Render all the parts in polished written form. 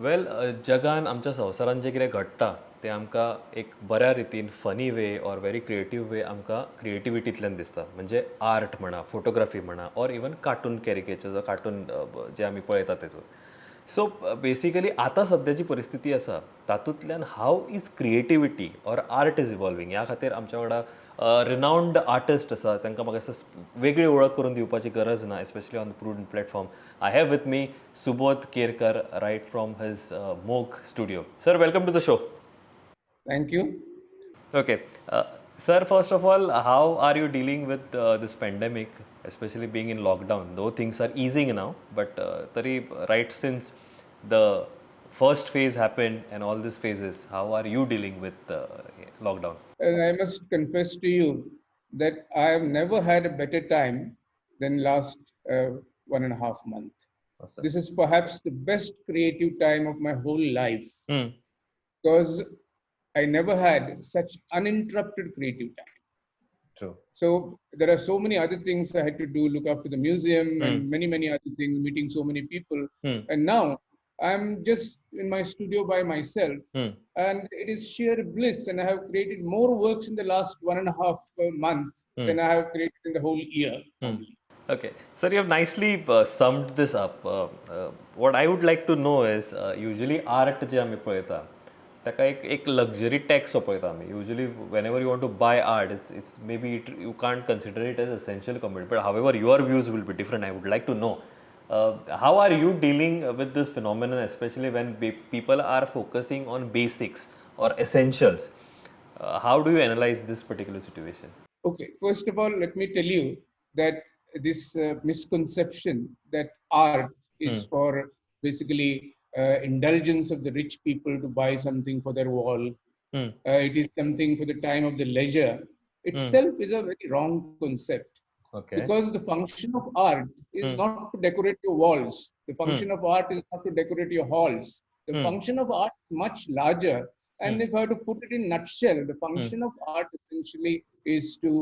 Well जगान आमच्या संवसारान जे कितें घडटा तें आमकां एक बऱ्या रितीन funny way or very creative way आमकां क्रिएटिविटींतल्यान दिसता. म्हणजे आर्ट म्हणा, फोटोग्राफी म्हणा or even cartoon caricature cartoon जे आमी पळयतात तेतून. सो बेसिकली आतां सद्याची परिस्थिती आसा तातूंतल्यान how is creativity or art is evolving ह्या खातीर आमच्या वांगडा रिनावंड आर्टिस्ट आसा तांकां म्हाका दिसता वेगळी वळख करून दिवपाची गरज ना especially on the prudent platform. I have with me Subodh Kerkar right from his Moog studio. Sir, welcome to the show. Thank you. Okay. Sir, first of all, how are you dealing with this pandemic, especially being in lockdown? Though things are easing now, but right since the first phase happened and all these phases, how are you dealing with lockdown? And I must confess to you that I have never had a better time than last 1.5 months. Awesome. This is perhaps the best creative time of my whole life because I never had such uninterrupted creative time. True. So there are so many other things I had to do, look after the museum and many other things, meeting so many people. And now I'm just in my studio by myself and it is sheer bliss, and I have created more works in the last 1.5 months than I have created in the whole year. Okay, sir, you have nicely summed this up. What I would like to know is usually art जे आमी पळयता ताका एक luxury tax पळयता आमी. Usually whenever you want to buy art, it's maybe you can't consider it as essential commodity. But however, your views will be different. I would like to know how are you dealing with this phenomenon, especially when people are focusing on basics or essentials. How do you analyze this particular situation? Okay, first of all, let me tell you that this misconception that art is for basically indulgence of the rich people to buy something for their wall. It is something for the time of the leisure. Itself is a very wrong concept. Okay. Because the function of art is not to decorate your walls. The function of art is not to decorate your halls. The function of art is much larger. And if I have to put it in a nutshell, the function of art essentially is to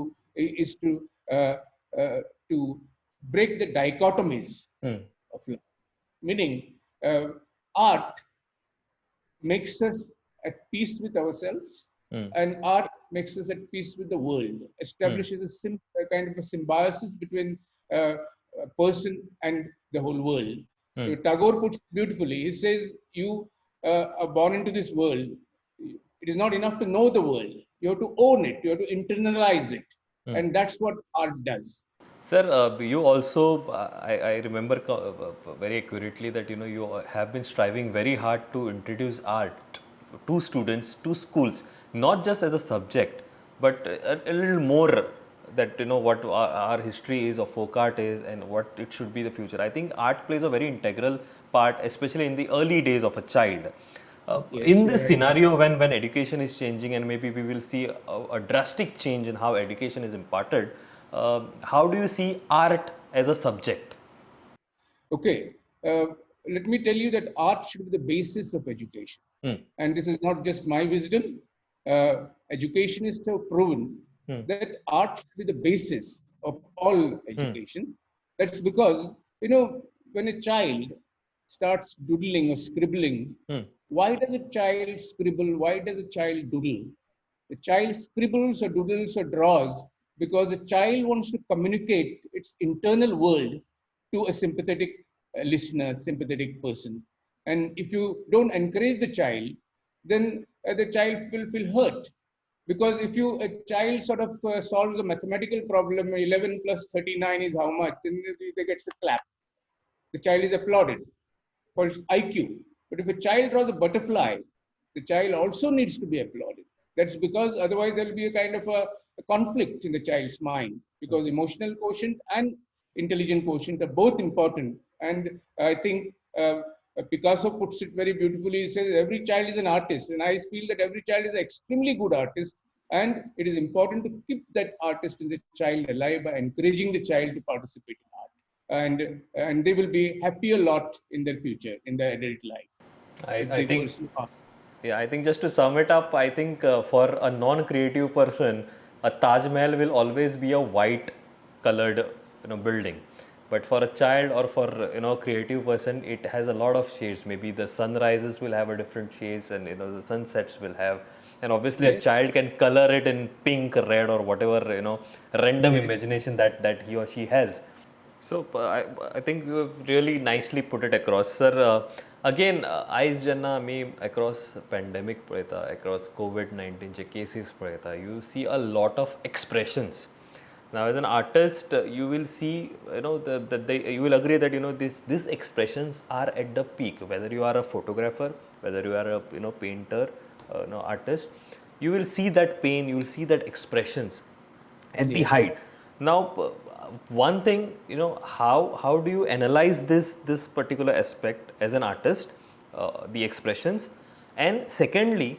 break the dichotomies of life. Meaning, art makes us at peace with ourselves, and art makes us at peace with the world, establishes a kind of a symbiosis between a person and the whole world. So Tagore puts it beautifully. He says, you are born into this world. It is not enough to know the world. You have to own it. You have to internalize it. And that's what art does. Sir, you also, I remember very accurately that you have been striving very hard to introduce art to students, to schools, not just as a subject, but a little more that what our history is or folk art is and what it should be the future. I think art plays a very integral part, especially in the early days of a child. In this scenario, when education is changing and maybe we will see a drastic change in how education is imparted, how do you see art as a subject? Okay, let me tell you that art should be the basis of education. And this is not just my wisdom. Educationists have proven that art should be the basis of all education. That's because, when a child starts doodling or scribbling, why does a child scribble? Why does a child doodle? The child scribbles or doodles or draws because the child wants to communicate its internal world to a sympathetic listener, sympathetic person. And if you don't encourage the child, then the child will feel hurt. Because if a child sort of solves a mathematical problem, 11 plus 39 is how much, then they get a clap. The child is applauded for its IQ. But if a child draws a butterfly, the child also needs to be applauded. That's because otherwise there will be a kind of a conflict in the child's mind, because emotional quotient and intelligent quotient are both important. And I think Picasso puts it very beautifully. He says every child is an artist, and I feel that every child is an extremely good artist, and it is important to keep that artist in the child alive by encouraging the child to participate in art. And they will be happy a lot in their future, in their adult life. I think, yeah, I think just to sum it up, I think for a non-creative person, a Taj Mahal will always be a white colored building. but for a child or for a creative person, it has a lot of shades. Maybe the sunrises will have a different shades, and the sunsets will have, and obviously a Yes. child can color it in pink, red, or whatever random Yes. imagination that he or she has. So I think you have really nicely put it across, sir. Again, आयज जेन्ना आमी across pandemic पळयता, across COVID-19 चे cases पळयता, you see a lot of expressions. Now, as an artist, you will see, you will agree that these expressions are at the peak. Whether you are a photographer, whether you are a painter, artist, you will see that pain, you will see that expressions at the height. Now, one thing, how do you analyze this particular aspect as an artist, the expressions, and secondly,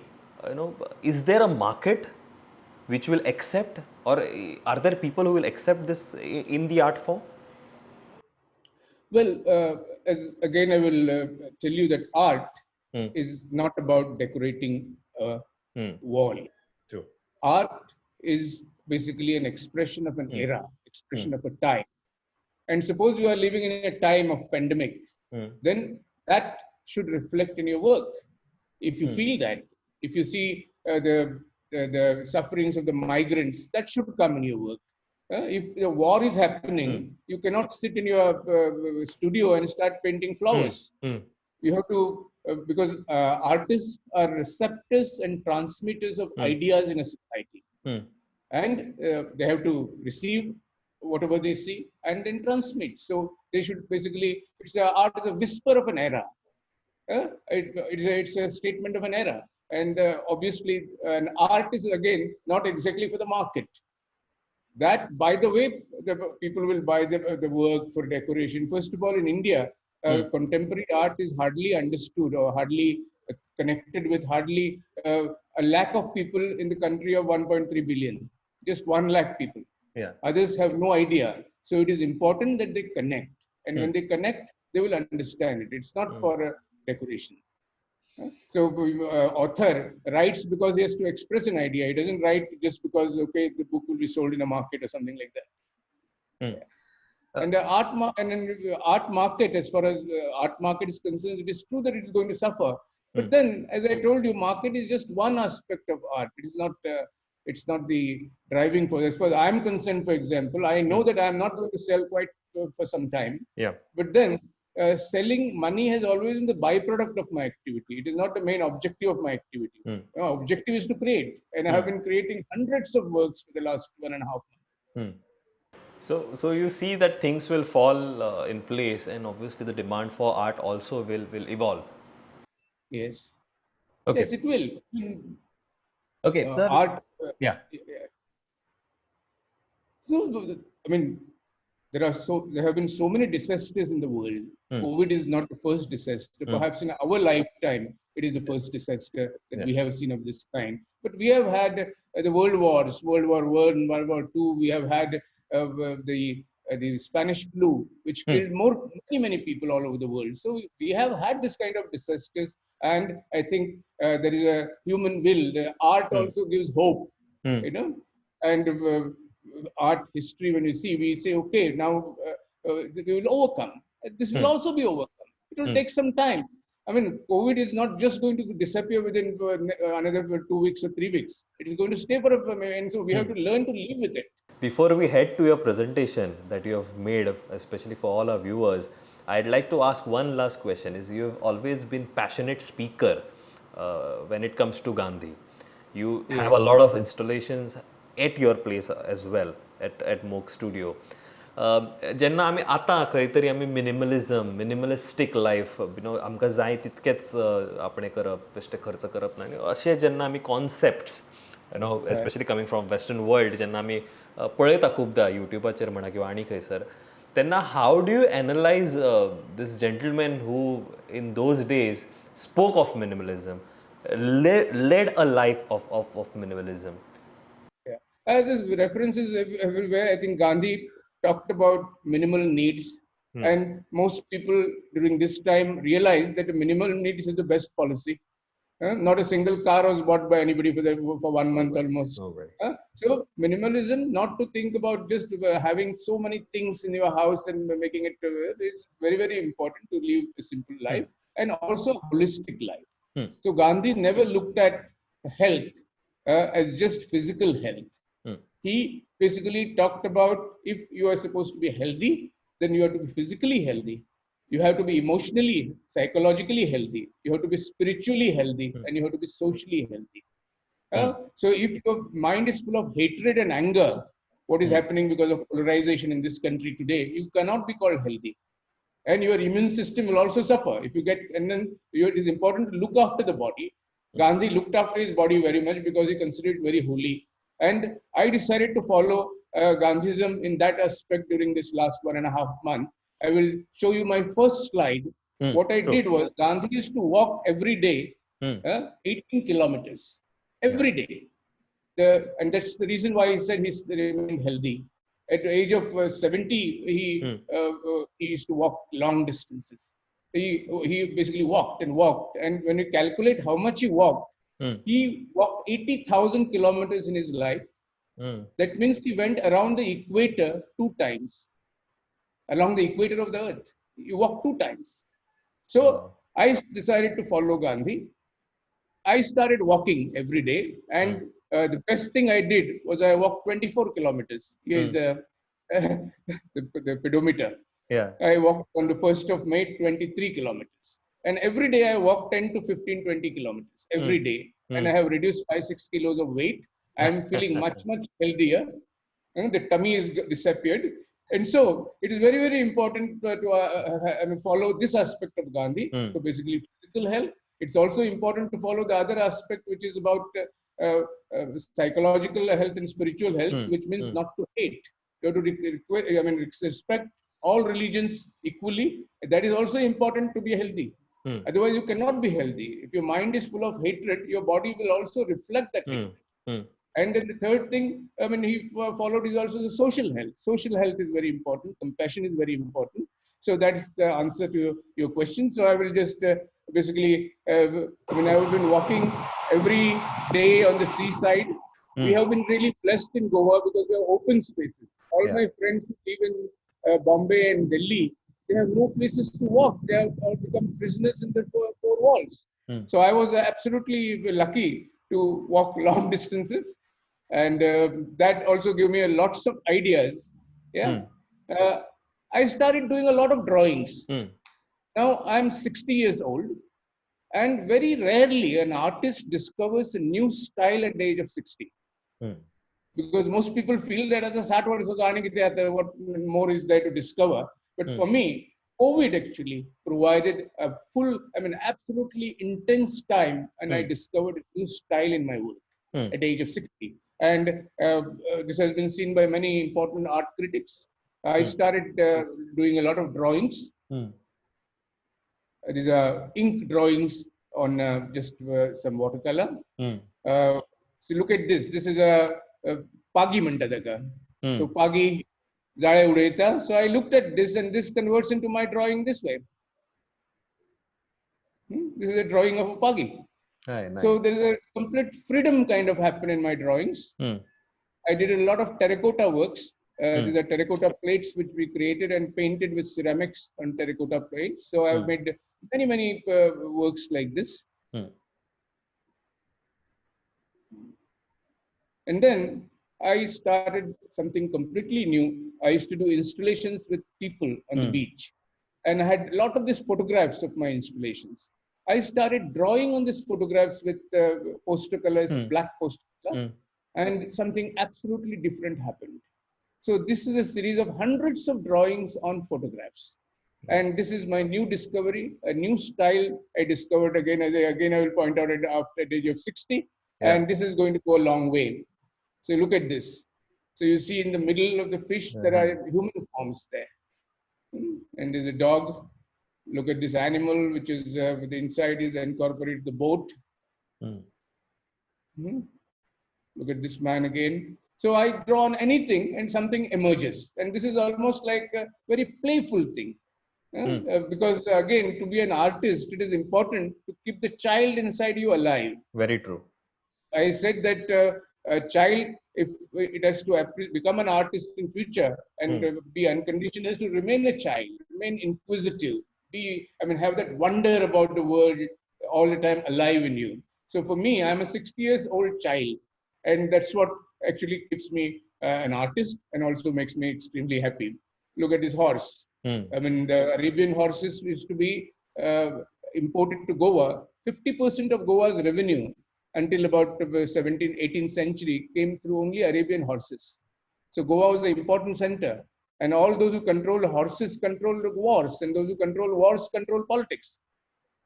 is there a market which will accept, or are there people who will accept this in the art form? Well, as again, I will tell you that art is not about decorating a wall. True. Art is basically an expression of an era, expression of a time. And suppose you are living in a time of pandemic, then that should reflect in your work. If you feel that, if you see the sufferings of the migrants, that should come in your work. If the war is happening, you cannot sit in your studio and start painting flowers. You have to, because artists are receptors and transmitters of ideas in a society. And they have to receive whatever they see and then transmit. So they should basically, art is a whisper of an era. It's a statement of an era. And obviously, an art is, again, not exactly for the market. That, by the way, the people will buy the work for decoration. First of all, in India, contemporary art is hardly understood or hardly connected with hardly a lakh of people in the country of 1.3 billion. Just 1 lakh people. Yeah. Others have no idea. So it is important that they connect. And when they connect, they will understand it. It's not for a decoration. So author writes because he has to express an idea. He doesn't write just because, okay, the book will be sold in a market or something like that. And the art market, as far as art market is concerned, it is true that it is going to suffer. But then, as I told you, market is just one aspect of art. It is not. It's not the driving force. As far as I'm concerned, for example, I know that I'm not going to sell quite for some time. Yeah. But then, selling money has always been the byproduct of my activity. It is not the main objective of my activity. Objective is to create, and I have been creating hundreds of works for the last 1.5 months. So you see that things will fall in place, and obviously the demand for art also will evolve. Yes. Okay. Yes, it will. Okay, sir. Art. Yeah. So, I mean, there have been so many disasters in the world. COVID is not the first disaster. Perhaps in our lifetime, it is the first disaster that we have seen of this kind. But we have had the world wars, World War I, World War II. We have had the Spanish flu, which killed many people all over the world. So we have had this kind of disasters, and I think there is a human will. The art also gives hope, and art history. When we say, okay, now we will overcome. This will also be overcome. It will take some time. I mean, COVID is not just going to disappear within another 2 weeks or 3 weeks. It is going to stay for and so we have to learn to live with it. Before we head to your presentation that you have made, especially for all our viewers, I'd like to ask one last question. You have always been passionate speaker when it comes to Gandhi. You have a lot of installations at your place as well, at Moog Studio. जेन्ना आमी आतां खंय तरी आमी मिनिमलिस्टीक life आमकां जाय तितकेच आपणें करप बेश्टें खर्च करप ना अशें जेन्ना आमी concepts especially coming from western world जेन्ना आमी पळयता खूबदां युट्यूबाचेर म्हणा किंवा आनी खंयसर तेन्ना how do you analyse this gentleman who in those days spoke of minimalism led a life of minimalism? There's references everywhere. I think Gandhi talked about minimal needs, and most people during this time realized that the minimal needs is the best policy. Not a single car was bought by anybody for 1 month almost. No way. So minimalism, not to think about just having so many things in your house and making it is very, very important to live a simple life and also holistic life. So Gandhi never looked at health as just physical health. He basically talked about if you are supposed to be healthy, then you have to be physically healthy. You have to be emotionally, psychologically healthy. You have to be spiritually healthy, and you have to be socially healthy. So if your mind is full of hatred and anger, what is happening because of polarization in this country today, you cannot be called healthy. And your immune system will also suffer. If you get, and then it is important to look after the body. Gandhi looked after his body very much because he considered it very holy. And I decided to follow Gandhism in that aspect during this last 1.5 months. I will show you my first slide. What I did was Gandhi used to walk every day 18 kilometers every day. And that's the reason why he said he's remained healthy. At the age of 70, he used to walk long distances. He basically walked and walked. And when you calculate how much he walked 80,000 kilometers in his life. That means he went around the equator 2 times. Along the equator of the earth. He walked 2 times. So I decided to follow Gandhi. I started walking every day, and the best thing I did was I walked 24 kilometers. Here's the pedometer. Yeah. I walked on the 1st of May, 23 kilometers. And every day I walk 10 to 15, 20 kilometers every day. And I have reduced 5-6 kilos of weight. I'm feeling much, much healthier. And the tummy has disappeared. And so it is very, very important to follow this aspect of Gandhi. So basically physical health. It's also important to follow the other aspect, which is about psychological health and spiritual health, which means not to hate. You have to respect all religions equally. That is also important to be healthy. Otherwise, you cannot be healthy. If your mind is full of hatred, your body will also reflect that hatred. And then the third thing, he followed is also the social health. Social health is very important. Compassion is very important. So that's the answer to your question. So I will just basically, I have been walking every day on the seaside. We have been really blessed in Goa because we have open spaces. All my friends who live in Bombay and Delhi, they have no places to walk. They have all become prisoners in the four walls. So I was absolutely lucky to walk long distances. And that also gave me lots of ideas. Yeah. I started doing a lot of drawings. Now I'm 60 years old. And very rarely an artist discovers a new style at the age of 60. Because most people feel that what more is there to discover. But for me, COVID actually provided a absolutely intense time, and I discovered a new style in my work at the age of 60. And this has been seen by many important art critics. I started doing a lot of drawings. These are ink drawings on just some watercolor. So look at this. This is a Pagi Mantadaka. So Pagi Zare Udeta. So I looked at this, and this converts into my drawing this way. This is a drawing of a Pagi. Nice. So there is a complete freedom kind of happen in my drawings. I did a lot of terracotta works. These are terracotta plates which we created and painted with ceramics on terracotta plates. So I've made many, many works like this. And then I started something completely new. I used to do installations with people on the beach. And I had a lot of these photographs of my installations. I started drawing on these photographs with poster colors, black poster color, and something absolutely different happened. So this is a series of hundreds of drawings on photographs. And this is my new discovery, a new style I discovered again. I will point out after the age of 60. And this is going to go a long way. So look at this. So you see in the middle of the fish, there are human forms there. And there's a dog. Look at this animal, which is the inside is incorporated the boat. Look at this man again. So I draw on anything and something emerges. And this is almost like a very playful thing. Because again, to be an artist, it is important to keep the child inside you alive. Very true. I said that a child, if it has to become an artist in future and be unconditioned, has to remain a child, remain inquisitive, have that wonder about the world all the time alive in you. So for me, I'm a 60 years old child, and that's what actually keeps me an artist and also makes me extremely happy. Look at this horse. The Arabian horses used to be imported to Goa. 50% of Goa's revenue until about 17th, 18th century came through only Arabian horses. So Goa was the important center. And all those who control horses control wars, and those who control wars control politics.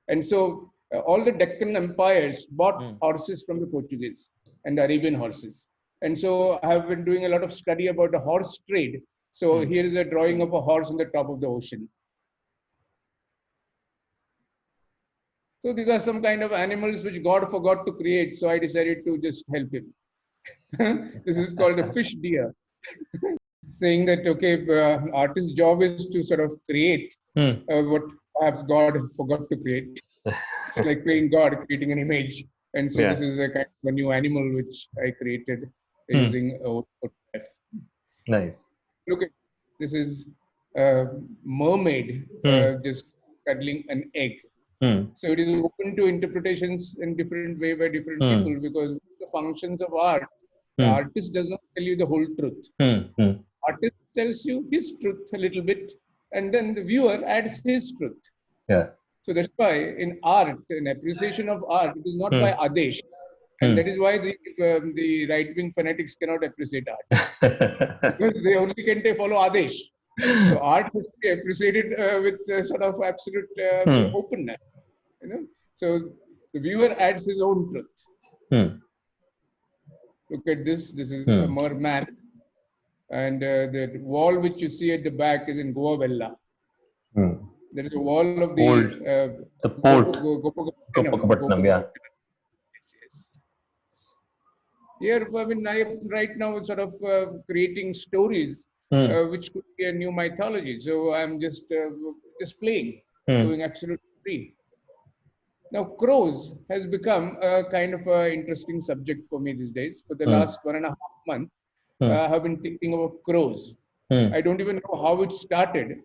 And so all the Deccan empires bought horses from the Portuguese and the Arabian horses. And so I have been doing a lot of study about the horse trade. So here is a drawing of a horse on the top of the ocean. So these are some kind of animals which God forgot to create. So I decided to just help him. This is called a fish deer. Saying that, okay, artist's job is to sort of create what perhaps God forgot to create. It's like playing God, creating an image. And so this is a kind of a new animal which I created using OTF. Nice. Look at this is a mermaid just cuddling an egg. So it is open to interpretations in different way by different people, because the functions of art, the artist does not tell you the whole truth. Artist tells you his truth a little bit, and then the viewer adds his truth. Yeah. So that's why in art, in appreciation of art, it is not by Adesh. And that is why the right-wing fanatics cannot appreciate art. Because they only can follow Adesh. So art has to be appreciated with sort of absolute openness. So the viewer adds his own truth. Look at this. This is a merman. And the wall which you see at the back is in Goa Vella. There is a wall of the port. Gopakapatnam, yeah. Yes. Here, I am right now sort of creating stories which could be a new mythology. So I'm just playing, doing absolutely free. Now, crows has become a kind of an interesting subject for me these days. For the last 1.5 months, I have been thinking about crows. I don't even know how it started.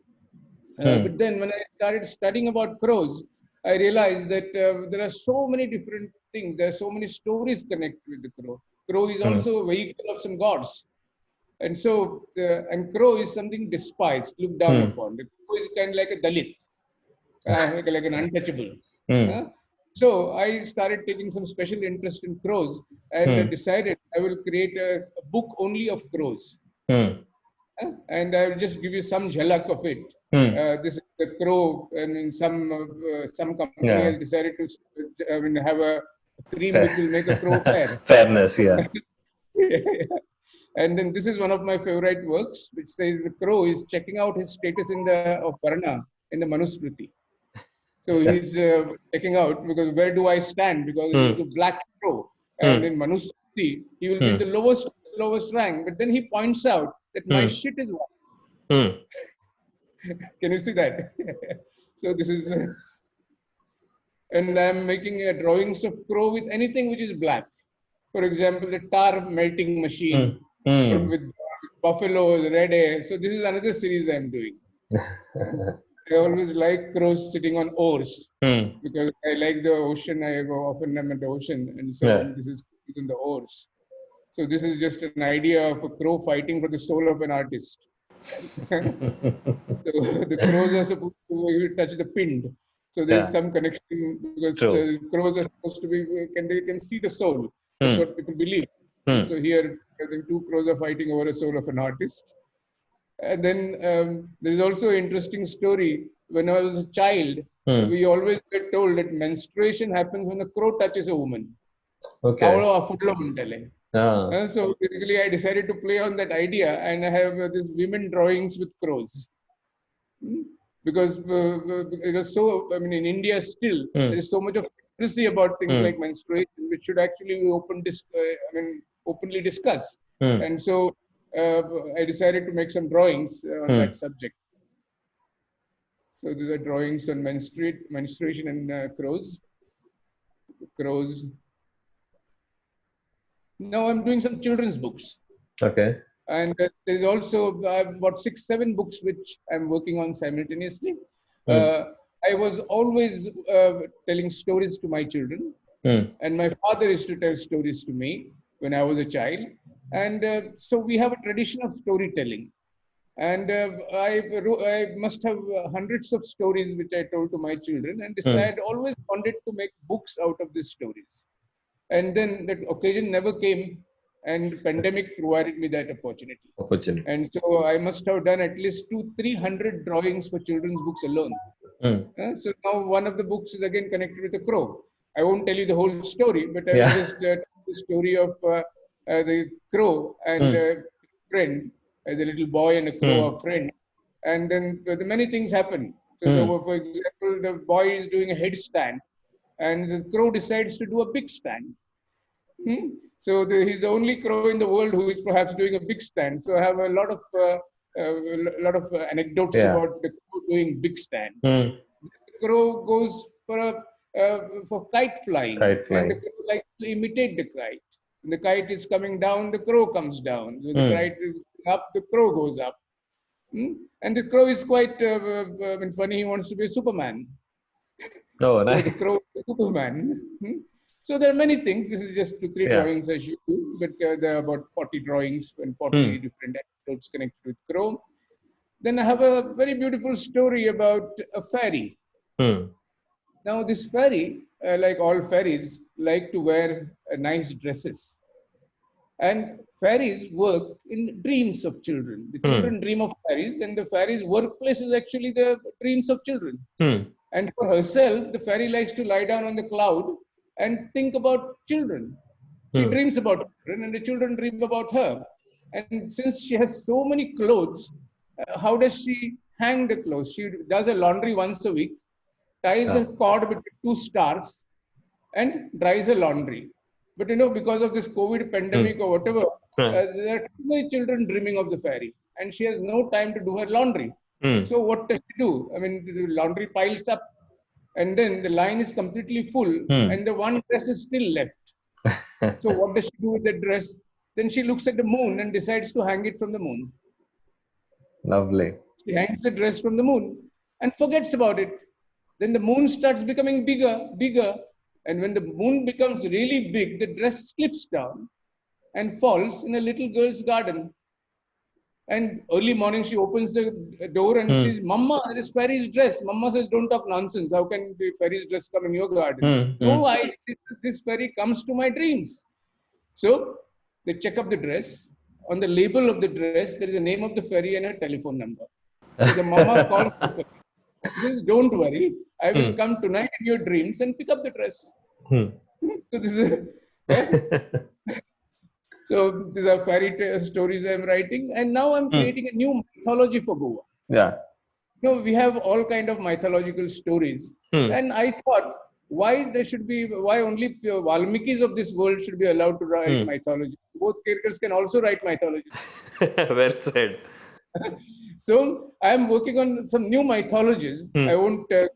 But then when I started studying about crows, I realized that there are so many different things. There are so many stories connected with the crow. Crow is also a vehicle of some gods. And so, and crow is something despised, looked down upon. The crow is kind of like a Dalit, like an untouchable. So I started taking some special interest in crows and decided I will create a book only of crows. And I will just give you some jhalak of it. This is the crow, and in some company has decided to have a cream which will make a crow fair. Fairness, yeah. And then this is one of my favorite works, which says the crow is checking out his status in the Varna in the Manusmriti. So he's checking out, because where do I stand? Because he's the black crow, and in Manusmriti he will be in the lowest rank. But then he points out that my shit is white. Can you see that? So this is, and I'm making drawings of crow with anything which is black. For example, the tar melting machine with buffaloes, red hair. So this is another series I'm doing. I always like crows sitting on oars because I like the ocean. I often am at the ocean, and so this is on the oars. So this is just an idea of a crow fighting for the soul of an artist. So the crows are supposed to touch the pind. So there's some connection, because crows are supposed to be, they can see the soul. That's what people believe. So here, the two crows are fighting over a soul of an artist. And then there's also an interesting story. When I was a child, we always get told that menstruation happens when a crow touches a woman. Okay. So basically, I decided to play on that idea, and I have these women drawings with crows. Because it was so, in India still, there is so much of secrecy about things like menstruation, which should actually be openly discussed. And so I decided to make some drawings on that subject. So these are drawings on menstruation and crows. Crows. Now I'm doing some children's books. Okay. And there's also about 6-7 books which I'm working on simultaneously. Hmm. I was always telling stories to my children, and my father used to tell stories to me when I was a child. And so we have a tradition of storytelling. And I must have hundreds of stories which I told to my children, and I had always wanted to make books out of these stories. And then that occasion never came, and pandemic provided me that opportunity. Opportunity. And so I must have done at least 200-300 drawings for children's books alone. So now one of the books is again connected with a crow. I won't tell you the whole story, but I will just tell the story of the crow and a friend, the little boy and a crow are friends. And then many things happen. So, for example, the boy is doing a headstand, and the crow decides to do a big stand. So he's the only crow in the world who is perhaps doing a big stand. So I have a lot of anecdotes about the crow doing big stand. The crow goes for kite flying, and the crow likes to imitate the kite. When the kite is coming down, the crow comes down. So the kite is up, the crow goes up. And the crow is quite funny. He wants to be a Superman. Oh, nice. So the crow is Superman. So there are many things. This is just 2-3 drawings I should do, but there are about 40 drawings and 40 different episodes connected with crow. Then I have a very beautiful story about a fairy. Now this fairy, like all fairies, like to wear nice dresses. And fairies work in dreams of children. The children dream of fairies, and the fairies' workplace is actually the dreams of children. And for herself, the fairy likes to lie down on the cloud and think about children. She dreams about children, and the children dream about her. And since she has so many clothes, how does she hang the clothes? She does a laundry once a week, ties a cord between 2 stars, and dries her laundry. But because of this COVID pandemic or whatever, there are too many children dreaming of the fairy, and she has no time to do her laundry. So what does she do? I mean, the laundry piles up, and then the line is completely full, and the one dress is still left. So what does she do with the dress? Then she looks at the moon and decides to hang it from the moon. Lovely. She hangs the dress from the moon and forgets about it. Then the moon starts becoming bigger, bigger. And when the moon becomes really big, the dress slips down and falls in a little girl's garden. And early morning, she opens the door and says, "Mama, there is fairy's dress." Mama says, "Don't talk nonsense. How can the fairy's dress come in your garden?" "No, this fairy comes to my dreams." So they check up the dress. On the label of the dress, there is a name of the fairy and her telephone number. So the mama calls the fairy. She says, "Don't worry. I will come tonight in your dreams and pick up the dress." So this is So these are fairy stories I'm writing, and now I'm creating a new mythology for Goa. Yeah. We have all kind of mythological stories, and I thought, why only Valmikis of this world should be allowed to write mythology? Both Kerkars can also write mythology. Well said. So I am working on some new mythologies. I won't tell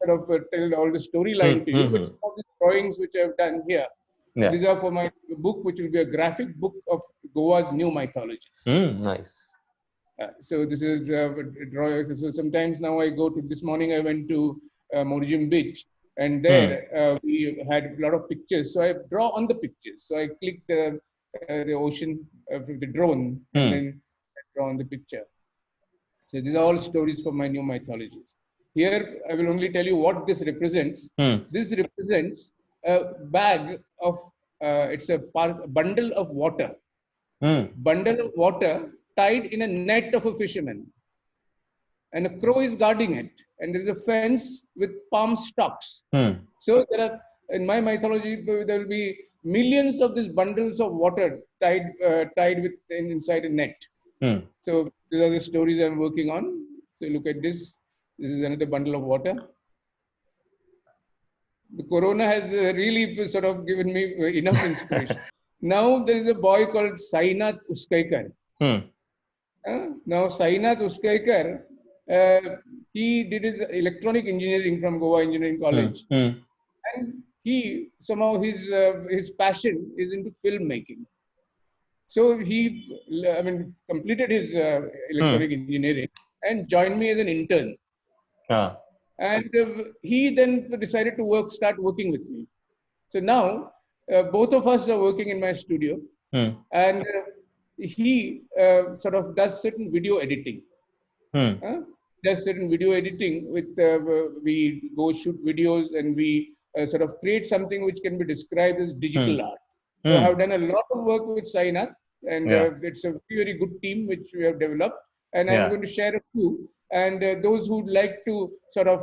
all the storyline to you, but some of the drawings which I've done here. These are for my book, which will be a graphic book of Goa's new mythologies. Nice. So this is drawings. So sometimes now I go to. This morning I went to Morjim Beach, and there we had a lot of pictures. So I draw on the pictures. So I click the ocean with the drone, and then I draw on the picture. So these are all stories for my new mythologies. Here I will only tell you what this represents. This represents a bag of it's a bundle of water. Bundle of water tied in a net of a fisherman, and a crow is guarding it, and there is a fence with palm stalks. So there are, in my mythology, there will be millions of these bundles of water tied inside a net. So these are the stories I'm working on. So look at this. This is another bundle of water. The corona has really sort of given me enough inspiration. Now there is a boy called Sainath Uskaikar. Now Sainath Uskaikar, he did his electronic engineering from Goa Engineering College, and he somehow his passion is into filmmaking. So he, completed his electronic engineering and joined me as an intern. And he then decided to start working with me. So now both of us are working in my studio, and he sort of does certain video editing. Does certain video editing with we go shoot videos and we sort of create something which can be described as digital art. So I have done a lot of work with Sainath, and it's a very, very good team which we have developed. And I'm going to share a few. And those who'd like to sort of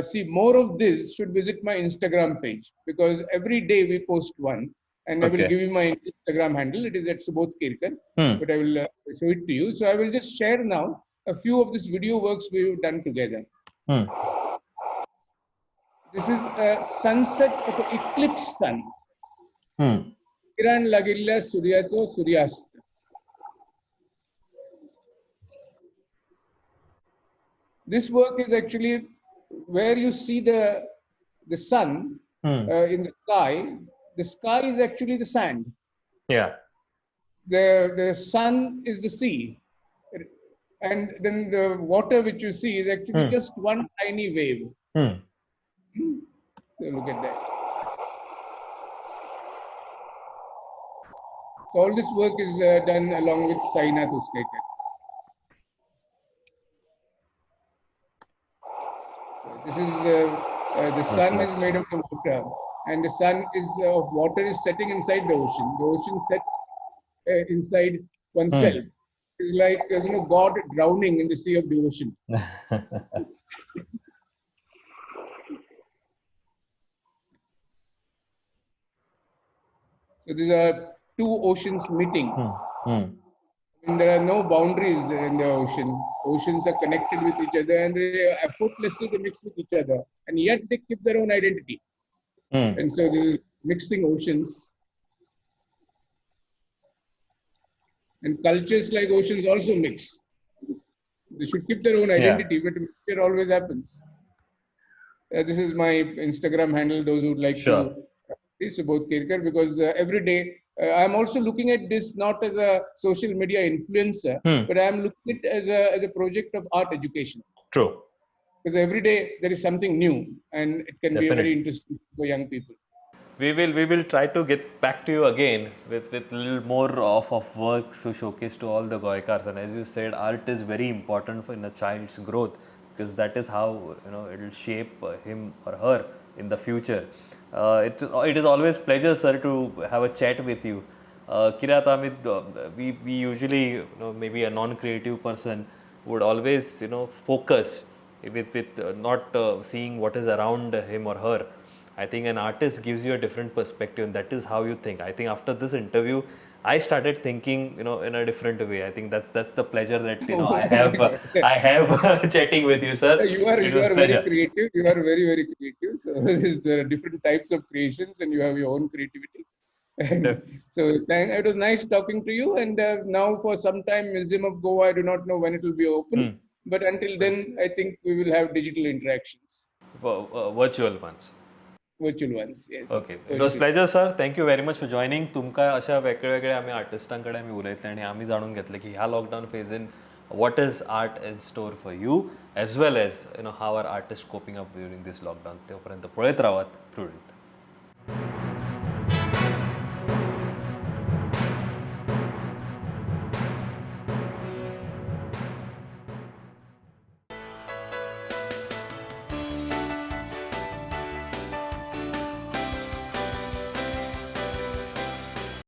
see more of this should visit my Instagram page, because every day we post one. And I will give you my Instagram handle. It is at Subodh Kerkar, but I will show it to you. So I will just share now a few of these video works we've done together. This is a sunset of an eclipse sun. Kiran Lagilla Suryacho Suryast. This work is actually where you see the sun in the sky. The sky is actually the sand. The sun is the sea. And then the water which you see is actually just one tiny wave. So look at that. So all this work is done along with Sainath Uskekar. This is the sun is made of water, and the sun is of water is setting inside the ocean. The ocean sets inside oneself. It's like God drowning in the sea of devotion. So these are two oceans meeting. And there are no boundaries in the ocean. Oceans are connected with each other, and they effortlessly mix with each other, and yet they keep their own identity. And so this is mixing oceans. And cultures like oceans also mix. They should keep their own identity, but mixture always happens. This is my Instagram handle, those who would like to see Subodh Kerkar, because every day I'm also looking at this not as a social media influencer, but I'm looking at it as a project of art education. True. Because every day there is something new, and it can be very interesting for young people. We will try to get back to you again with a little more of work to showcase to all the Goikars. And as you said, art is very important in a child's growth, because that is how it will shape him or her in the future. It is always pleasure, sir, to have a chat with you. Kirat, Amit, we usually maybe a non-creative person would always focus with not seeing what is around him or her. I think an artist gives you a different perspective, and that is how you think. I think after this interview, I started thinking, in a different way. I think that's the pleasure that I have chatting with you, sir. You are very creative. You are very, very creative. So there are different types of creations, and you have your own creativity. So it was nice talking to you. And now for some time, Museum of Goa, I do not know when it will be open, but until then, I think we will have digital interactions. Virtual ones. Virtual ones, yes. Okay. It was pleasure, sir. Thank you very much for joining. तुमका अशा वेगवेगळ्या आम्ही आर्टिस्टांकडे आम्ही उलयतले आणि आम्ही जाणून घेतले की ह्या lockdown फेजीन what is art in store for you, as well as how are artists coping up during this lockdown. तोपर्यंत पळत राहात Prudent.